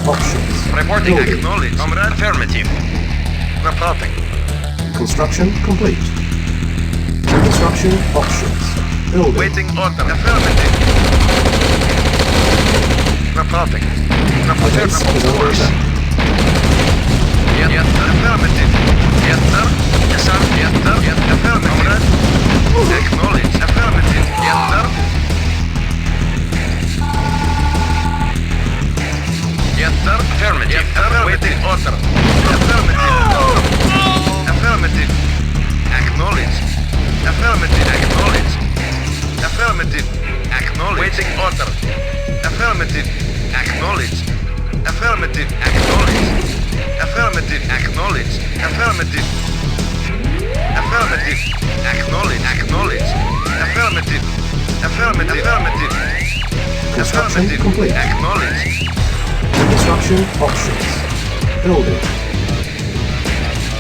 options. Reporting Building. acknowledged. Comrade. Affirmative. Reporting. Construction complete. Construction options. Building. Waiting order. Affirmative. Reporting. The base is under attack. Yes, sir. Affirmative. Yes, sir. Yes, sir. Yes, sir. Yes, affirmative. Comrade. Acknowledge. Affirmative. Yes, sir. Yes, sir. Affirmative. Yes, sir. Waiting order. Affirmative. Affirmative. Acknowledge. Affirmative. Acknowledge. Affirmative. Acknowledge. Waiting order. Affirmative. Acknowledge. Affirmative. Acknowledge. Affirmative. Acknowledge. Affirmative. Affirmative. Acknowledge. Acknowledge. Affirmative. Affirmative. Affirmative. Construction Affirmative. complete. Acknowledge. Construction options. Building.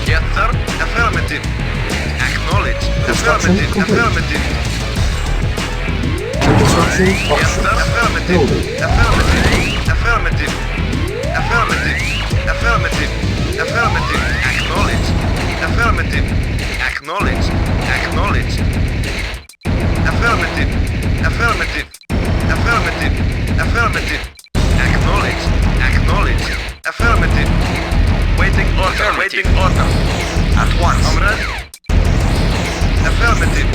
Yes, sir. Affirmative. Acknowledge. Construction Affirmative. complete. Affirmative. Construction Yes, sir. options. Affirmative. Building. Affirmative. Affirmative. Affirmative. Affirmative. Affirmative. Acknowledge. Affirmative. Acknowledge. Acknowledge. Affirmative. Affirmative. Affirmative. Affirmative. Acknowledge. Acknowledge. Affirmative. Waiting order. Waiting order. At once. Comrade. Affirmative.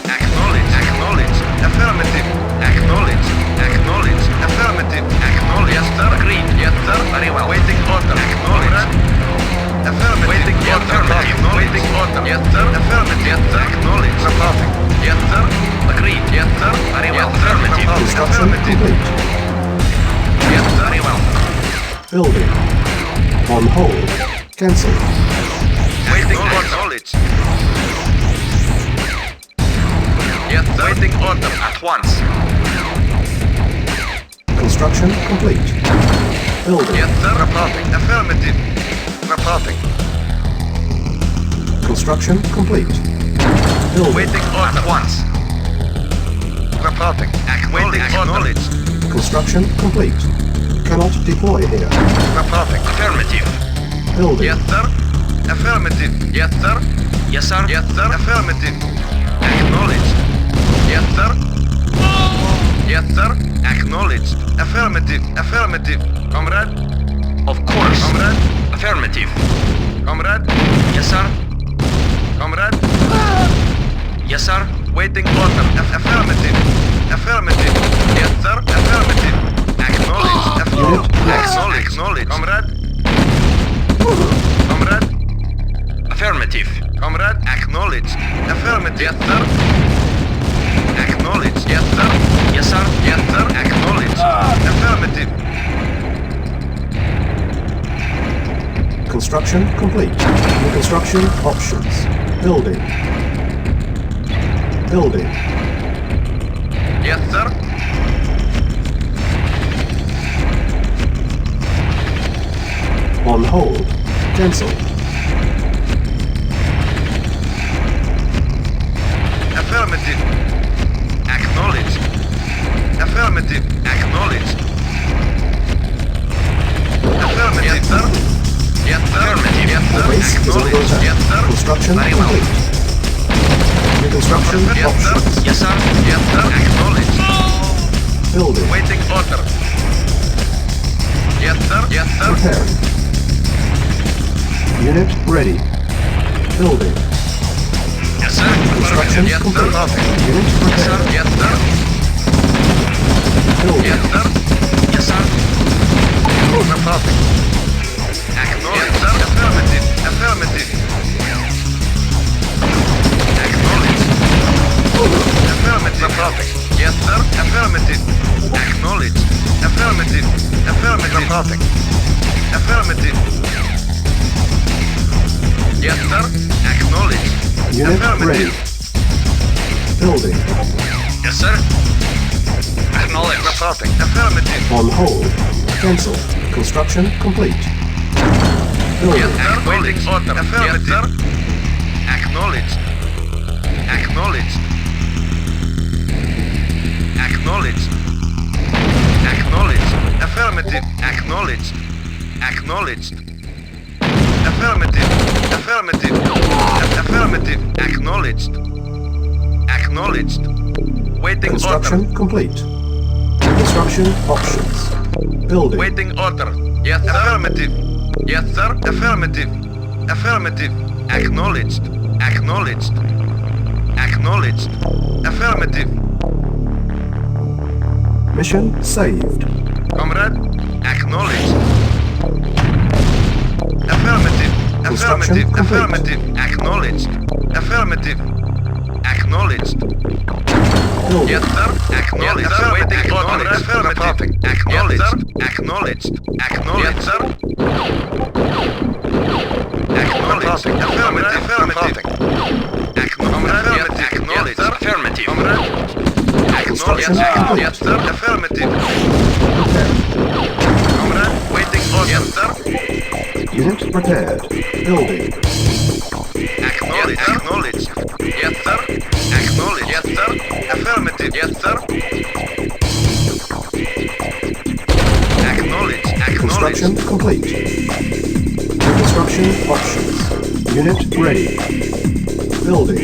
Acknowledge. Acknowledge. Affirmative. Acknowledge. Acknowledge. Affirmative. Acknowledge. Yes, sir. Agreed. Yes, sir. Very well. Waiting order. Acknowledge. Affirmative. Waiting order. Waiting order. Yes, sir. Affirmative. Yes, sir. Acknowledge. Reporting. Yes, sir. Agreed. Yes, sir. Very well. Affirmative. Construction Affirmative. complete. Yes, sir. Very well. Building. On hold. Cancel. Waiting order. Acknowledge. Yes, sir. Waiting order. At once. Construction complete. Building. Yes, sir. Reporting. Affirmative. Reporting. Construction complete. Building. Waiting order. At once. Reporting. Waiting acknowledge. Construction complete. Cannot deploy here. Reporting. Affirmative. Building. Yes, sir. Affirmative. Yes, sir. Yes, sir. Yes, sir. Affirmative. Acknowledge. Yes, sir. Yes, sir. Acknowledge. Affirmative. Affirmative. Comrade. Of course. Comrade. Affirmative. Comrade. Yes, sir. Comrade. Yes, sir. Waiting order. Affirmative. Affirmative. Yes, sir. Affirmative. Acknowledge. Unit lost. Acknowledge. Acknowledge. Comrade. Comrade. Affirmative. Comrade. Acknowledge. Affirmative. Yes, sir. Acknowledge. Yes, sir. Yes, sir. Yes, sir. Acknowledge. Affirmative. Construction complete. New construction options. Building. Building. Yes, sir. On hold. Cancel. Affirmative. Acknowledge. Affirmative. Acknowledge. Affirmative. Yes, sir. Yes, sir. Affirmative. Yes, sir. Base is under Acknowledge. attack. Yes, sir. Construction Very well. complete. New construction Yes, sir. options. Yes, sir. Yes, sir. Acknowledge. Building. Waiting order. Yes, sir. Yes, sir. Preparing. Unit ready. Building. Yes, sir. Construction Yes, sir. complete. Unit Yes, sir. prepared. Yes, sir. Building. Yes, sir. Yes, sir. Reporting. Acknowledge. Yes, sir. Affirmative. Affirmative. Acknowledge. Affirmative. Reporting. Yes, sir. Affirmative. Acknowledge. Affirmative. Affirmative. Reporting. Affirmative. Yes, sir. Acknowledge. Unit ready. Affirmative. Building. Yes, sir. Acknowledge. Reporting. Affirmative. On hold. Cancel. Construction complete. Building. Yes, sir. Waiting order. Affirmative. Yes, sir. Acknowledge. Acknowledge. Acknowledge. Acknowledge. Affirmative. Acknowledge. Acknowledged. Affirmative. Affirmative. Affirmative. Acknowledged. Acknowledged. Waiting Construction order. complete. Construction options. Building. Waiting order. Yes, sir. Affirmative. Yes, sir. Affirmative. Affirmative. Acknowledged. Acknowledged. Acknowledged. Affirmative. Mission saved. Comrade. Acknowledged. Affirmative. Construction Affirmative. complete. Affirmative. Acknowledged. Affirmative. Acknowledged. Building. Yes, sir. Acknowledged. Yes, sir. Waiting order. Affirmative. Acknowledged. Acknowledged. Acknowledged. Yes, sir. Acknowledged. Affirmative. Affirmative. Acknowledged. Acknowledged. Affirmative. Construction Acknowledged. complete. Yes, sir. Affirmative. Prepared. Comrade, waiting order. Yes, sir. Unit prepared. Building. Acknowledged. Acknowledged. Yes, sir. Acknowledged. Yes, sir. Affirmative. Yes, sir. Acknowledged. Acknowledged. Construction complete. Construction options. Unit ready. Building.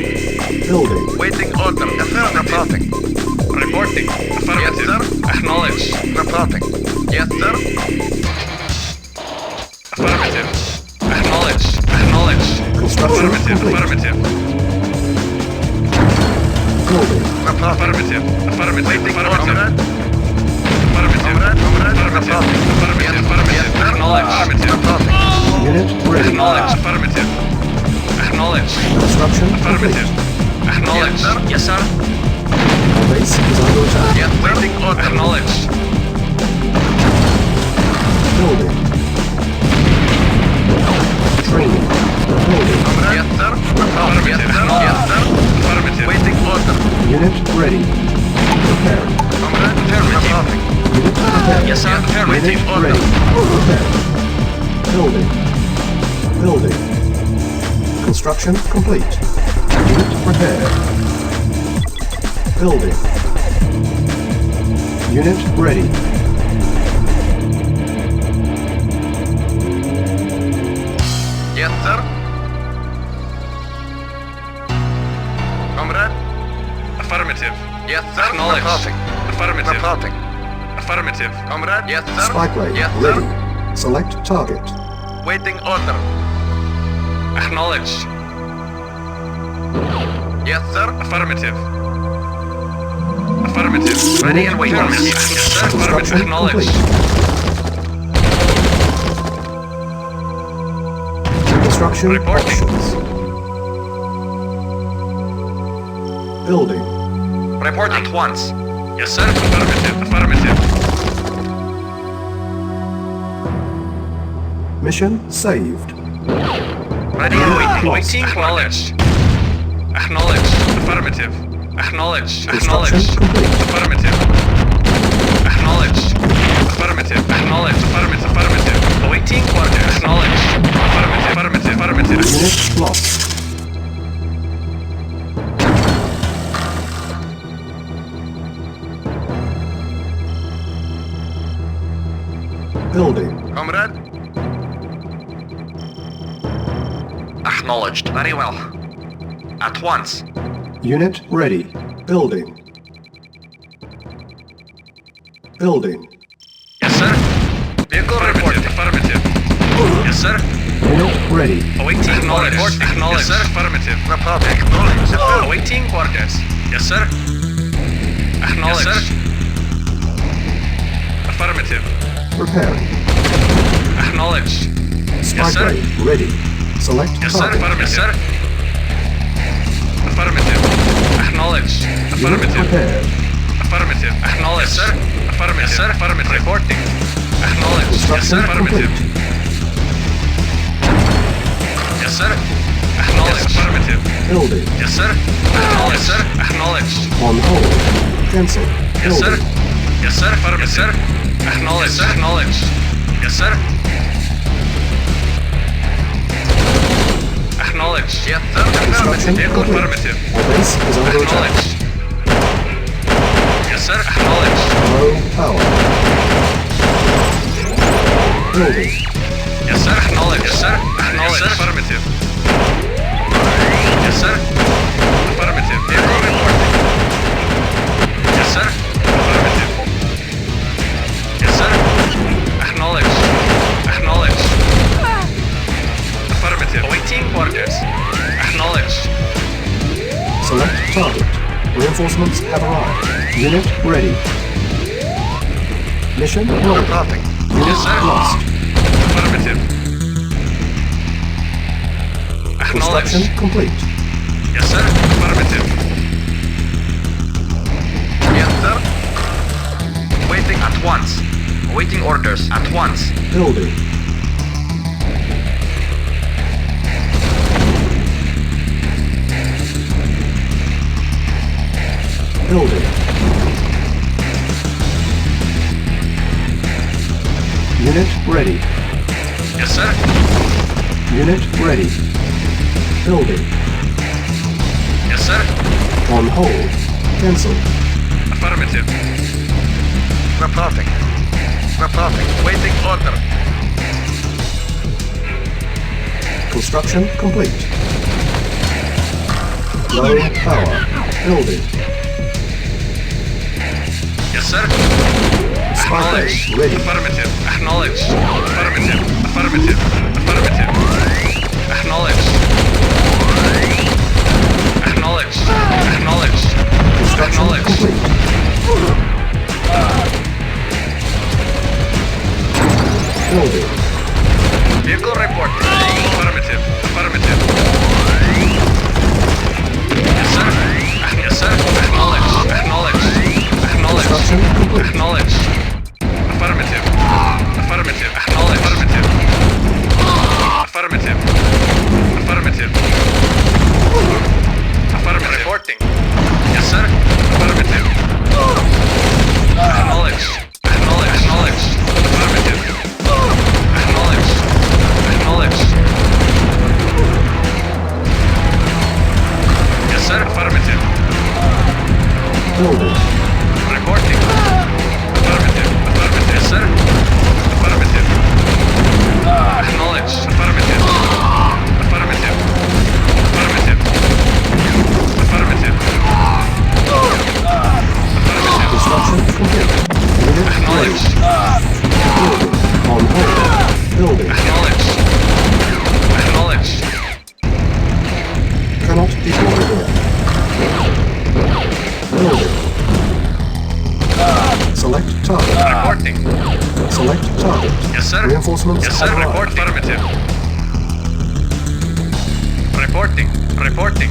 Building. Waiting order. Affirmative. Reporting. Affirmative. Yes, sir. Acknowledged. Reporting. Yes, sir. Affirmative. Acknowledged. Acknowledged. Construction complete. Affirmative. Building. Affirmative. Affirmative. Waiting order. Affirmative. Affirmative. Affirmative. Affirmative. Acknowledged. Affirmative. Unit ready. Acknowledged. Affirmative. Acknowledged. Construction Affirmative. complete. Acknowledged. Yes, sir. Base is under attack. Yes, waiting order. Acknowledged. Building. Training. Building. Yes, sir. Affirmative. Yes, sir. Yes, sir. Affirmative. Waiting order. Unit ready. Prepared. Affirmative. Unit prepared. Yes, sir. Unit Affirmative order. ready. Prepared. Building. Building. Construction complete. Unit prepared. Building. Unit ready. Yes, sir. Comrade? Affirmative. Yes, sir. Acknowledged. Affirmative. Affirmative. Comrade? Yes, sir. Spy plane Yes, sir. ready. Select target. Waiting order. Acknowledged. Yes, sir. Affirmative. Affirmative. Ready and waiting. Yes, sir. Affirmative. Construction Acknowledged. Construction Reporting. options. Building. Report at once. Yes, sir. Affirmative. Affirmative. Mission saved. Ready and waiting. Waiting. Acknowledged. Acknowledged. Affirmative. Acknowledged. Construction Acknowledged. complete. Affirmative. Acknowledged. Affirmative. Acknowledged. Affirmative. Affirmative. Awaiting order. Acknowledged. Affirmative. Affirmative. Affirmative. Unit lost. Building. Comrade? Acknowledged. Very well. At once. Unit ready. Building. Building. Yes, sir. Vehicle report. Affirmative. Yes, sir. Unit ready. Awaiting acknowledged. Acknowledged. Yes, sir. Affirmative. Acknowledged. Awaiting orders. Yes, sir. Acknowledged. Yes, sir. Affirmative. Preparing. Acknowledged. Spy Yes, sir. plane ready. Select Yes, sir. target. Affirmative. Yes, sir. Affirmative. Acknowledged. Unit Affirmative. prepared. Affirmative. Acknowledged. Yes, sir. Affirmative. Yes, sir. Affirmative. Reporting. Acknowledged. Yes, Construction sir. Affirmative. complete. Yes, sir. Acknowledged. Affirmative. Building. Yes, sir. Acknowledged. Yes, sir. Acknowledged. On hold. Cancel. Yes, sir. Building. Yes, sir. Affirmative. Yes, sir. Acknowledged. Yes, sir. Acknowledged. Yes, sir. Acknowledged. Yes, sir. Construction Affirmative. Vehicle complete. affirmative. Our base is under attack. Acknowledged. Yes, sir. Acknowledged. Low power. Building. Yes, sir. Acknowledge. Yes, sir. Acknowledge. Yes, sir. Affirmative. Yes, sir. Affirmative. Vehicle reporting. Yes, sir. Affirmative. Yes, sir. Acknowledge. Acknowledge. Affirmative. Awaiting orders. Acknowledge. Select target. Reinforcements have arrived. Unit ready. Mission roll. Nothing. Unit Yes, sir. lost. Affirmative. Construction Acknowledge. complete. Yes, sir. Affirmative. Yes, sir. Waiting at once. Awaiting orders at once. Building. Building. Unit ready. Yes, sir. Unit ready. Building. Yes, sir. On hold. Cancel. Affirmative. Reporting. Reporting. Waiting order. Construction complete. Low power. Building. Yes, sir. Spy Acknowledge. ready. Affirmative. Acknowledge. Affirmative. Affirmative. Affirmative. Acknowledge. Acknowledge. Acknowledge. Construction Acknowledge. complete. Building. Vehicle reporting. Affirmative. Affirmative. Yes, sir. Yes, sir. Acknowledge. Acknowledge. Acknowledge. Construction complete. Acknowledge. Affirmative. Affirmative. Acknowledge. Affirmative. Affirmative. Affirmative. Affirmative. Reporting. Yes, sir. Affirmative. Acknowledge. Acknowledge. Acknowledge. Affirmative. Acknowledge. Acknowledge. Yes, sir. Affirmative. Building. Reporting. Affirmative. Affirmative. Yes, sir. Affirmative. Acknowledge. Affirmative. Affirmative. Affirmative. Affirmative. Affirmative. Construction complete. Unit ready. Acknowledge. Building. On hold. Building. Acknowledge. Acknowledge. Cannot deploy here. Building. Select target. Reporting. Select target. Yes, sir. Reinforcements Yes, sir. have arrived. Report. Affirmative. Reporting. Reporting.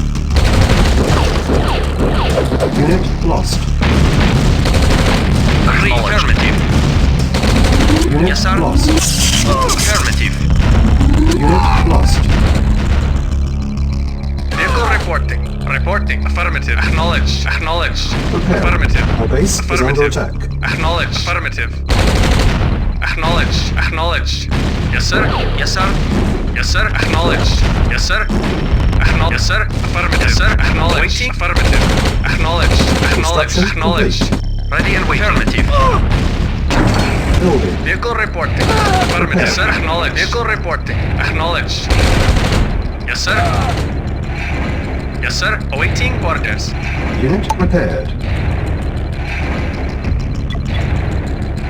Unit lost. Affirmative. Unit Yes, sir. lost. Affirmative. Unit lost. Vehicle reporting. Reporting. Affirmative. Acknowledge. Acknowledge. Prepare. Affirmative. Our base is under Affirmative. attack. Acknowledge. Affirmative. Acknowledge. Acknowledge. Yes, sir. Yes, sir. Yes, sir. Acknowledge. Yes, sir. Acknowledge. Yes, sir. Affirmative. Yes, sir. Acknowledge. Waiting. Affirmative. Acknowledge. Acknowledge. Construction Acknowledge. Ready and waiting. Affirmative. Building. Vehicle reporting. Affirmative. Yes, sir. Acknowledge. Vehicle reporting. Acknowledge. Yes, sir. Yes, sir. Awaiting orders. Unit repaired.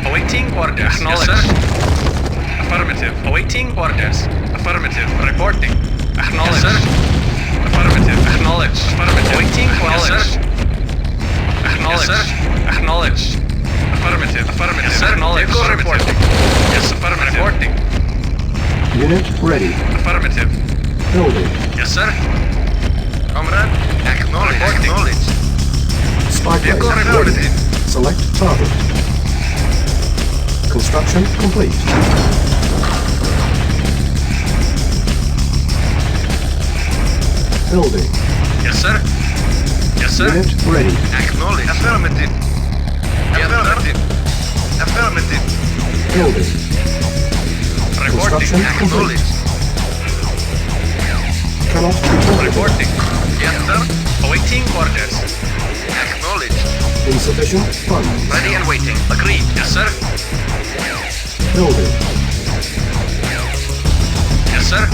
Awaiting orders. Acknowledge. Yes, sir. Affirmative. Awaiting orders. Affirmative. Reporting. Acknowledge. Yes, sir. Affirmative. Acknowledge. Affirmative. Awaiting orders. Yes, sir. Acknowledge. Yes, sir. Acknowledge. Affirmative. Affirmative. Yes, sir. Acknowledge. Vehicle reporting. Yes, affirmative. Reporting. Unit ready. Affirmative. Building. Yes, sir. Comrade. Acknowledge. Acknowledge. Spy Vehicle plane reported. ready. Select target. Construction complete. Building. Yes, sir. Yes, sir. Unit ready. Acknowledge. Affirmative. Affirmative. Affirmative. Building. Reporting. Construction Acknowledge. Cannot deploy. Reporting. Yes, sir. Awaiting orders. Acknowledge. Insufficient funds. Ready and waiting. Agreed. Yes, sir. Building. sir.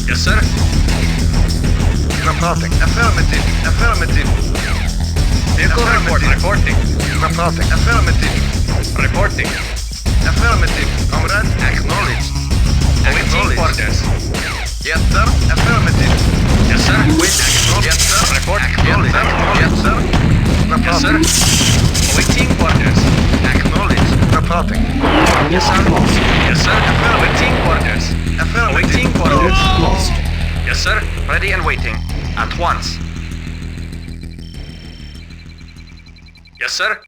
Yes, sir. Reporting. Affirmative. Affirmative. Vehicle report. Reporting. Reporting. Affirmative. Reporting. Affirmative. Comrade. Acknowledged. Awaiting orders. Yes, sir. Affirmative. Yes, sir. Wait. Acknowledged. Yes, sir. Report. Acknowledged. Yes, sir. Yes, sir. Awaiting orders. Acknowledged. Reporting. Yes, sir. Lost. Yes, sir. Awaiting orders. Awaiting orders. Lost. Yes, sir. Ready and waiting. At once. Yes, sir.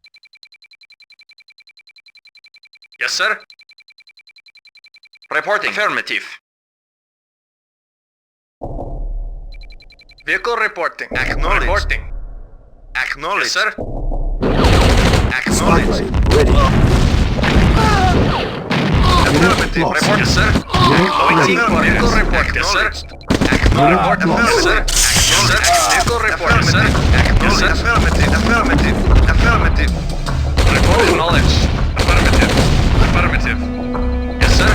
Yes, sir. Reporting. Affirmative. Vehicle reporting. Acknowledged. Reporting. Acknowledged. Yes, sir. Spy Acknowledged. plane ready. Affirmative. Lost. Report. Yes, sir. Awaiting ready. vehicle report. Yes, sir. Report. Lost. Yes, sir. Vehicle report. Yes, sir. Yes, sir. Affirmative. Affirmative. Affirmative. Report. Acknowledged. Affirmative. Affirmative. Yes, sir.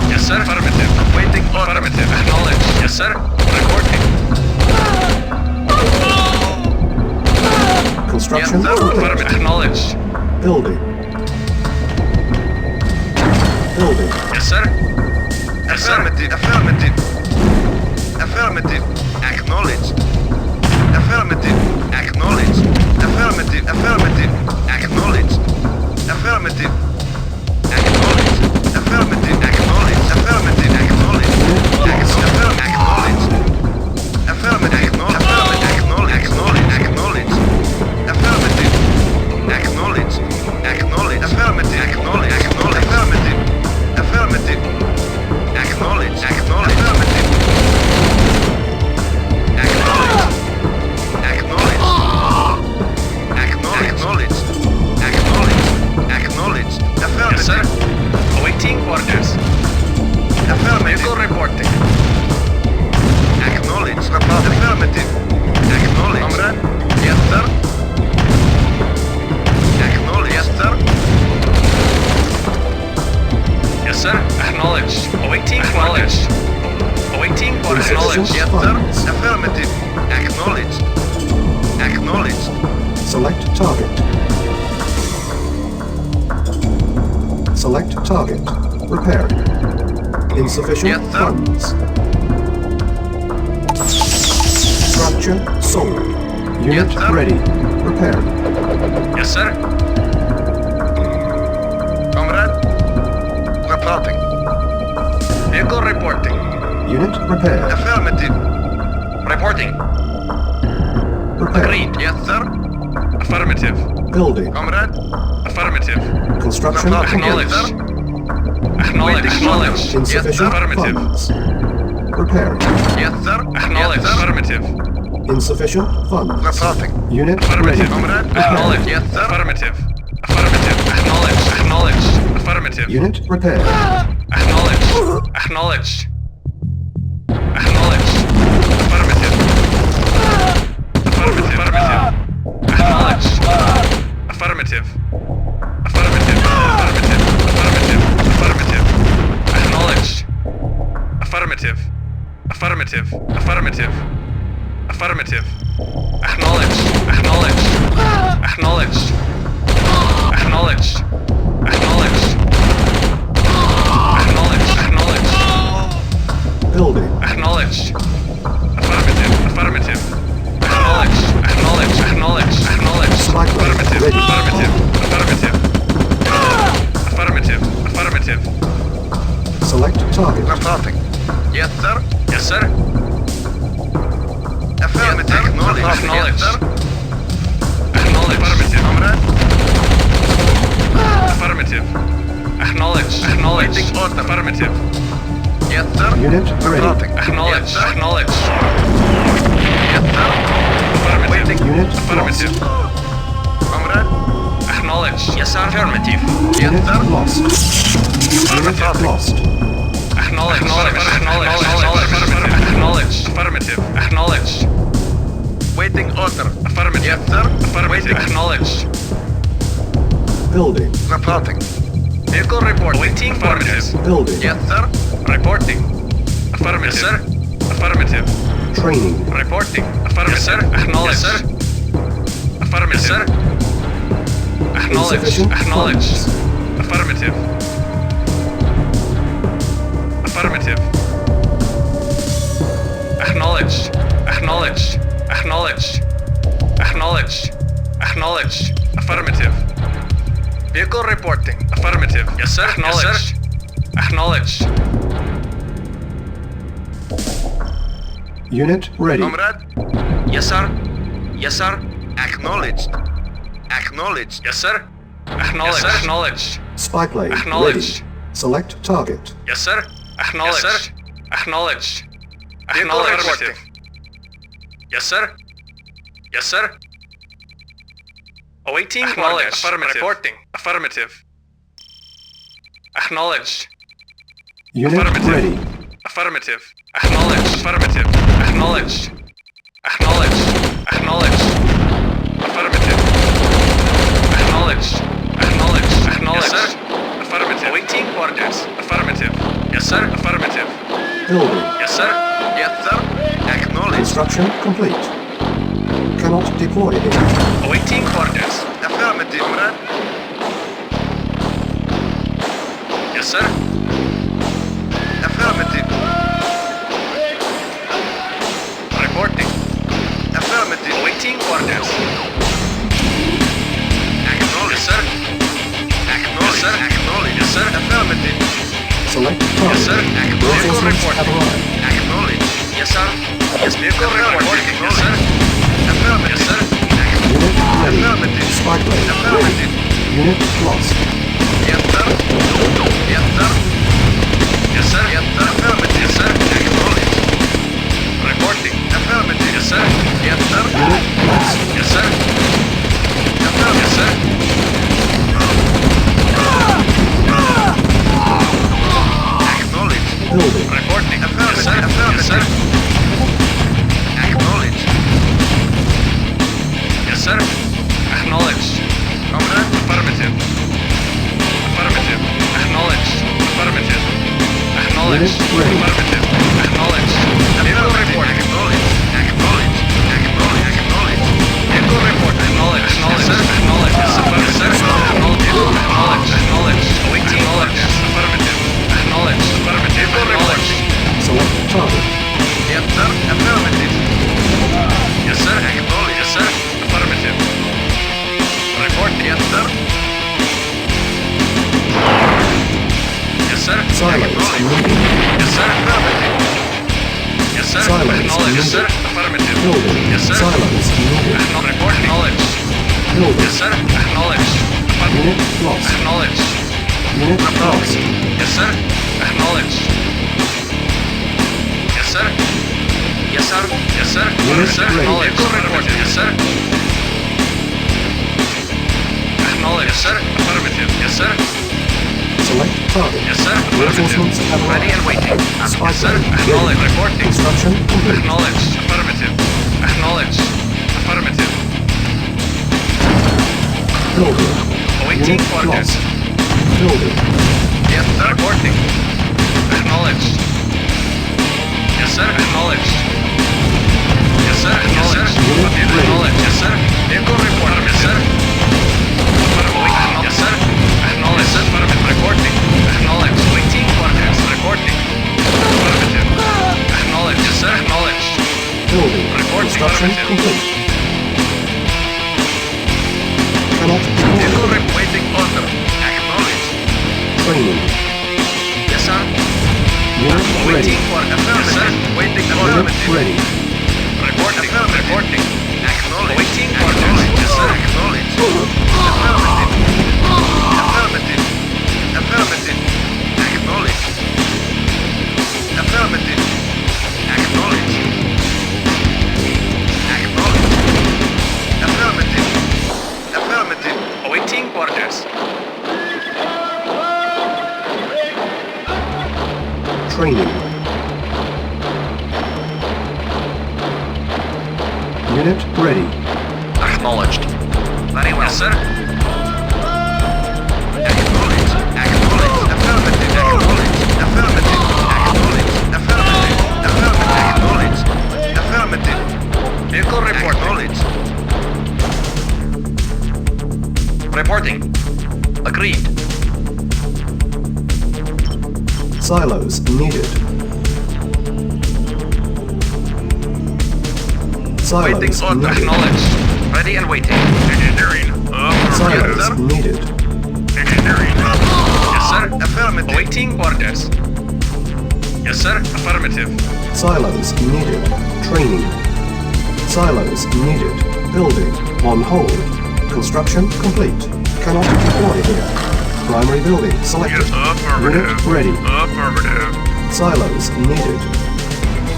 Yes, sir. Affirmative. Waiting. Affirmative. Acknowledged. Yes, sir. Reporting. Construction Yes, sir. complete. Affirmative. Acknowledged. Building. Building. Yes, sir. Affirmative. Affirmative. Affirmative. Acknowledged. Affirmative. Acknowledged. Affirmative. Affirmative. Acknowledged. Affirmative. Acknowledged. Affirmative. Acknowledged. Affirmative. Acknowledged. Acknowledged. Affirmative. Acknowledged. Acknowledged. Acknowledged. Affirmative. Acknowledged. Acknowledged. Affirmative. Acknowledged. Acknowledged. Affirmative. Affirmative. Acknowledged. Acknowledged. Affirmative. Acknowledged. Acknowledged. Acknowledged. Acknowledged. Acknowledged. Affirmative. Yes, sir. Awaiting orders. Affirmative. Vehicle reporting. Acknowledged. Affirmative. Acknowledged. Comrade. Yes, sir. Acknowledged. Yes, sir. Yes, sir. Acknowledged. Awaiting orders. Awaiting orders. Acknowledged. Yes, sir. Affirmative. Acknowledged. Acknowledged. Select target. Select target. Repairing. Insufficient Yes, sir. funds. Structure sold. Unit Yes, sir. ready. Repairing. Yes, sir. Comrade. Reporting. Vehicle reporting. Unit repaired. Affirmative. Reporting. Repaired. Agreed. Yes, sir. Affirmative. Building. Comrade. Affirmative. Construction Reporting. complete. Yes, sir. Acknowledged. Acknowledged. Yes, sir. Insufficient Affirmative. funds. Repairing. Yes, sir. Acknowledged. Affirmative. Insufficient funds. Reporting. Unit ready. Affirmative. Comrade. Acknowledged. Yes, sir. Affirmative. Affirmative. Acknowledged. Acknowledged. Affirmative. Unit repaired. Acknowledged. Acknowledged. Acknowledged. Affirmative. Affirmative. Affirmative. Acknowledged. Affirmative. Affirmative. Affirmative. Affirmative. Affirmative. Acknowledged. Affirmative. Affirmative. Affirmative. Affirmative. Acknowledged. Acknowledged. Acknowledged. Acknowledged. Acknowledged. Acknowledged. Acknowledged. Building. Acknowledged. Affirmative. Affirmative. Acknowledged. Acknowledged. Acknowledged. Acknowledged. Spy plane Affirmative. ready. Affirmative. Affirmative. Affirmative. Affirmative. Select target. Reporting. Yes, sir. Yes, sir. Affirmative. Acknowledged. Acknowledged. Acknowledged. Affirmative. Comrade. Affirmative. Acknowledged. Acknowledged. Waiting order. Affirmative. Yes, sir. Unit ready. Reporting. Acknowledged. Yes, acknowledged. Yes, sir. Affirmative. Waiting. Unit Affirmative. Comrade. Acknowledged. Yes, sir. Affirmative. Yes, Unit sir. lost. Unit lost. Acknowledged. Acknowledged. Acknowledged. Affirmative. Acknowledged. Waiting order. Affirmative. Yes, sir. Affirmative. Acknowledged. Building. Reporting. Vehicle report. Waiting orders. Building. Yes, sir. Reporting. Affirmative. Yes, sir. Affirmative. Training. Reporting. Affirmative. Yes, sir. Acknowledge. Yes, sir. Affirmative. Yes, sir. Acknowledge. Insufficient Acknowledge. funds. Affirmative. Affirmative. Acknowledge. Acknowledge. Acknowledge. Acknowledge. Acknowledge. Affirmative. Vehicle reporting. Affirmative. Yes, sir. Acknowledge. Yes, sir. Acknowledge. Unit ready. Comrade? Yes, sir. Yes, sir. Acknowledged. Acknowledged. Yes, sir. Acknowledge. Yes, sir. Acknowledge. Spy plane Acknowledge. ready. Select target. Yes, sir. Acknowledge. Yes, sir. Acknowledge. Acknowledge. Affirmative. Yes, sir. Yes, sir. Awaiting orders. Affirmative. Reporting. Affirmative. Acknowledge. Unit Affirmative. ready. Affirmative. Acknowledge. Affirmative. Acknowledge. Acknowledge. Acknowledge. Affirmative. Acknowledge. Acknowledge. Acknowledge. Yes, sir. Affirmative. Awaiting orders. Affirmative. Yes, sir. Affirmative. Building. Yes, sir. Yes, sir. Acknowledge. Construction complete. Cannot deploy here. Awaiting orders. Affirmative, comrade. Yes, sir. Affirmative. Reporting. Affirmative. Awaiting orders. Acknowledge. Yes, sir. Acknowledge. Yes, sir. Acknowledge. Yes, sir. Affirmative. Select Yes, target. sir. Vehicle Reinforcements have reporting. arrived. Acknowledge. Yes, sir. Yes, vehicle reporting. Yes, sir. Affirmative. Yes, sir. Unit ready. Affirmative. Spy plane ready. Affirmative. Unit lost. Yes, sir. Yes, sir. Yes, sir. Yes, sir. Affirmative. Yes, sir. Acknowledge. Reporting. Affirmative. Yes, sir. Yes, sir. Unit lost. Yes, sir. Affirmative. Yes, sir. Acknowledge. Building. Reporting. Affirmative. Yes, sir. Affirmative. Yes, sir. Acknowledge. Yes, sir. Acknowledge. Comrade. Affirmative. Affirmative. Acknowledge. Affirmative. Acknowledge. Unit ready. Affirmative. Acknowledge. Vehicle report. Acknowledge. Acknowledge. Acknowledge. Acknowledge. Vehicle report. Acknowledge. Acknowledge. Sir. Acknowledge. Yes, affirmative. Sir. Acknowledge. Acknowledge. Acknowledge. Awaiting orders. Affirmative. Acknowledge. Affirmative. Acknowledge. Select target. Yes, sir. Affirmative. Yes, sir. Acknowledge. Yes, sir. Affirmative. Report. Yes, sir. Yes, sir. Silos Acknowledge. moving. Yes, sir. Affirmative. Yes, sir. Silence Acknowledge. Yes, sir. moving. Affirmative. Building. Yes, sir. Silos moving. Report. Acknowledge. Building. Yes, sir. Acknowledge. Unit lost. Acknowledge. Unit lost. Yes, sir. Acknowledge. Yes, sir. Yes, sir. Yes, sir. Unit Yes, sir. ready. Acknowledge. Report. Yes, sir. Acknowledge. Yes, sir. Affirmative. Yes, sir. Select target. Yes, sir. Reinforcements have Ready and arrived. waiting. Spy Yes, sir. plane Acknowledge. ready. Reporting. Construction complete. Acknowledge. Affirmative. Acknowledge. Affirmative. Building. Awaiting Unit orders. lost. Building. Yes, sir. Reporting. Acknowledge. Yes, sir. Acknowledge. Yes, sir. Acknowledge. Unit ready. Acknowledge. Yes, sir. Vehicle report. Yes, sir. Yes, sir. Acknowledge. Yes, sir. Affirmative. Reporting. Acknowledge. Waiting orders. Reporting. Affirmative. Acknowledge. Yes, sir. Acknowledge. Building. Reporting. Construction Affirmative. complete. Cannot Vehicle deploy. waiting order. Acknowledge. Training. Yes, sir. Unit ready. Waiting for affirmative. Yes, sir. Waiting Unit affirmative. ready. Reporting. Reporting. Acknowledge. Waiting orders. Yes, sir. Acknowledge. Affirmative. Affirmative. Affirmative. Acknowledge. Affirmative. Acknowledge. Acknowledge. Affirmative. Affirmative. Awaiting orders. Training. Unit ready. Acknowledged. Very well, sir. Acknowledge. Acknowledge. needed. Waiting Silos order. needed. Acknowledged. Ready and waiting. Engineering. Affirmative. Silos needed. Engineering. Yes, sir. Affirmative. Waiting orders. Yes, sir. Affirmative. Silos needed. Training. Silos needed. Building. On hold. Construction complete. Cannot deploy here. Primary building selected. Yes, affirmative. Unit ready. Affirmative. Silos needed.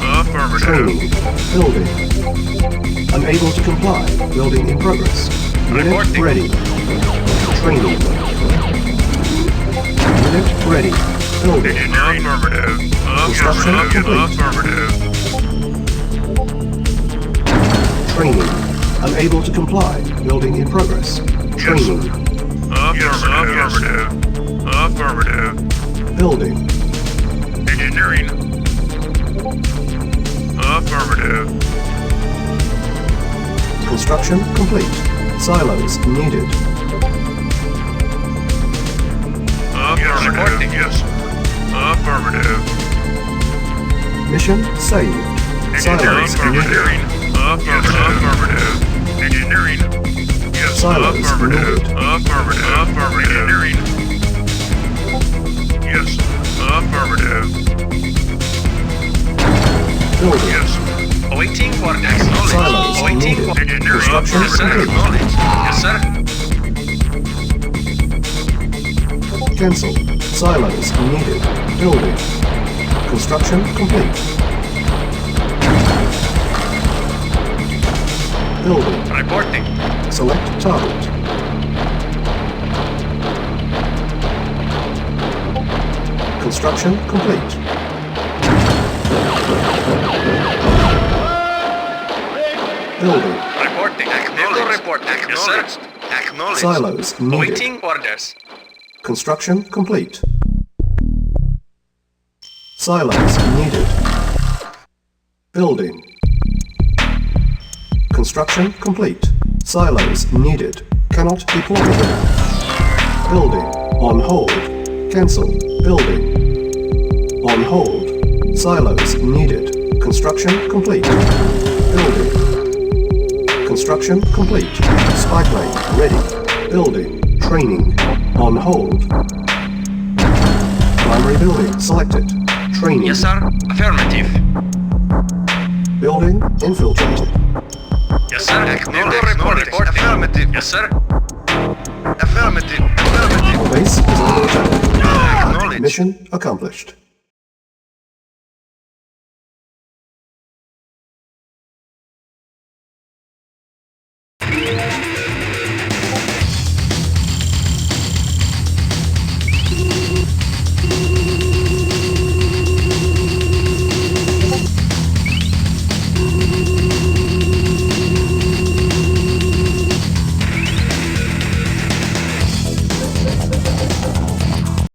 Affirmative. Training. Building. Unable to comply. Building in progress. Unit Reporting. ready. Training. Unit ready. Building. Engineering. Affirmative. Construction complete. Affirmative. Training. Unable to comply. Building in progress. Training. Affirmative. Affirmative. Building. Engineering. Affirmative. Construction complete. Silos needed. Affirmative. Yes. Affirmative. Mission saved. Silos needed. Engineering. Affirmative. Engineering. Yes. Silos Affirmative. needed. Affirmative. Affirmative. Engineering. Yes. Affirmative. Building. Yes. Awaiting for acknowledge. Silos Awaiting needed. for engineering. Construction Yes, sir. complete. Acknowledge. Yes, sir. Cancel. Silos needed. Building. Construction complete. Building. Reporting. Select target. Construction complete. Building. Reporting. Acknowledged. Report. Acknowledged. Acknowledged. Silos needed. Awaiting orders. Construction complete. Silos needed. Building. Construction complete. Silos needed. Cannot deploy here. Building. On hold. Cancel. Building. On hold. Silos needed. Construction complete. Building. Construction complete. Spy plane ready. Building. Training. On hold. Primary building selected. Training. Yes, sir. Affirmative. Building infiltrated. Yes, sir. Acknowledged. Report. Affirmative. Yes, sir. Affirmative. Affirmative. Our base is under attack. Acknowledged. Mission accomplished.